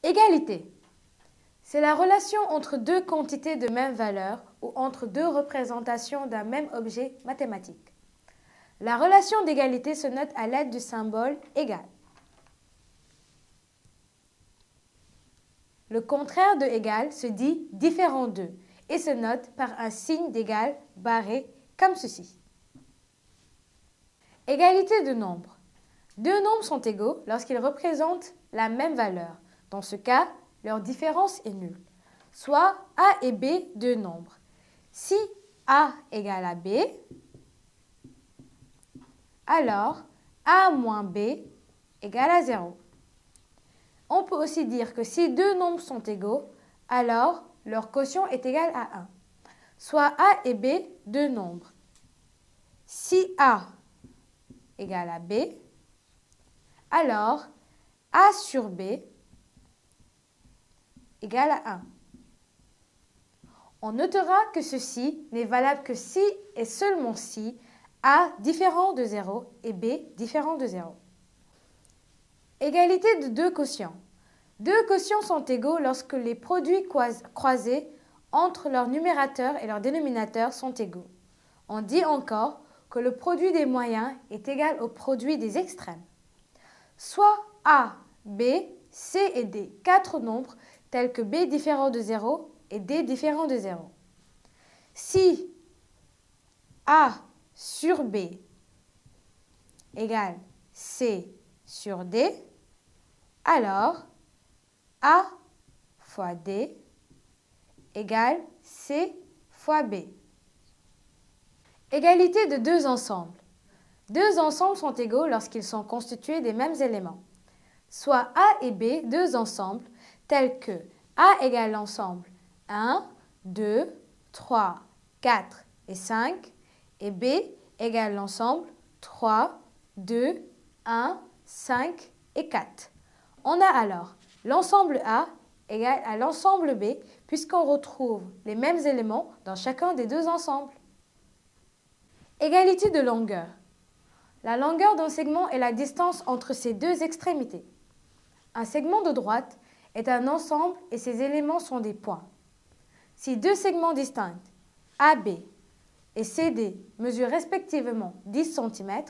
Égalité. C'est la relation entre deux quantités de même valeur ou entre deux représentations d'un même objet mathématique. La relation d'égalité se note à l'aide du symbole égal. Le contraire de égal se dit différent de et se note par un signe d'égal barré comme ceci. Égalité de nombres. Deux nombres sont égaux lorsqu'ils représentent la même valeur. Dans ce cas, leur différence est nulle. Soit A et B, deux nombres. Si A égale à B, alors A moins B égale à 0. On peut aussi dire que si deux nombres sont égaux, alors leur quotient est égal à 1. Soit A et B, deux nombres. Si A égale à B, alors A sur B égale à 1. On notera que ceci n'est valable que si et seulement si A différent de 0 et B différent de 0. Égalité de deux quotients. Deux quotients sont égaux lorsque les produits croisés entre leur numérateur et leur dénominateur sont égaux. On dit encore que le produit des moyens est égal au produit des extrêmes. Soit A, B, C et D, quatre nombres tels que B différent de 0 et D différent de 0. Si A sur B égale C sur D, alors A fois D égale C fois B. Égalité de deux ensembles. Deux ensembles sont égaux lorsqu'ils sont constitués des mêmes éléments. Soit A et B, deux ensembles, tels que A égale l'ensemble 1, 2, 3, 4 et 5, et B égale l'ensemble 3, 2, 1, 5 et 4. On a alors l'ensemble A égale à l'ensemble B, puisqu'on retrouve les mêmes éléments dans chacun des deux ensembles. Égalité de longueur. La longueur d'un segment est la distance entre ses deux extrémités. Un segment de droite est un ensemble et ses éléments sont des points. Si deux segments distincts, AB et CD, mesurent respectivement 10 cm,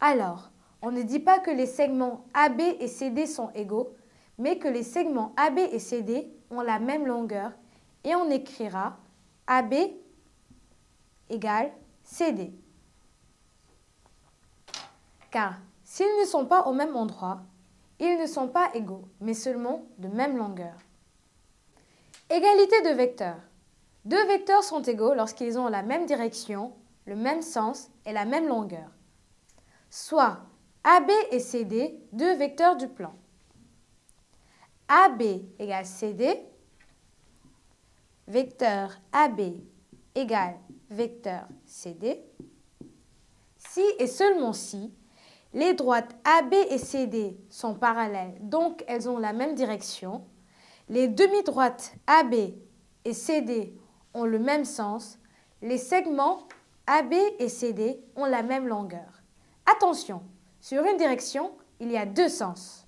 alors on ne dit pas que les segments AB et CD sont égaux, mais que les segments AB et CD ont la même longueur et on écrira AB égale CD. Car s'ils ne sont pas au même endroit, ils ne sont pas égaux, mais seulement de même longueur. Égalité de vecteurs. Deux vecteurs sont égaux lorsqu'ils ont la même direction, le même sens et la même longueur. Soit AB et CD, deux vecteurs du plan. AB égale CD, vecteur AB égale vecteur CD. Si et seulement si, les droites AB et CD sont parallèles, donc elles ont la même direction. Les demi-droites AB et CD ont le même sens. Les segments AB et CD ont la même longueur. Attention, sur une direction, il y a deux sens.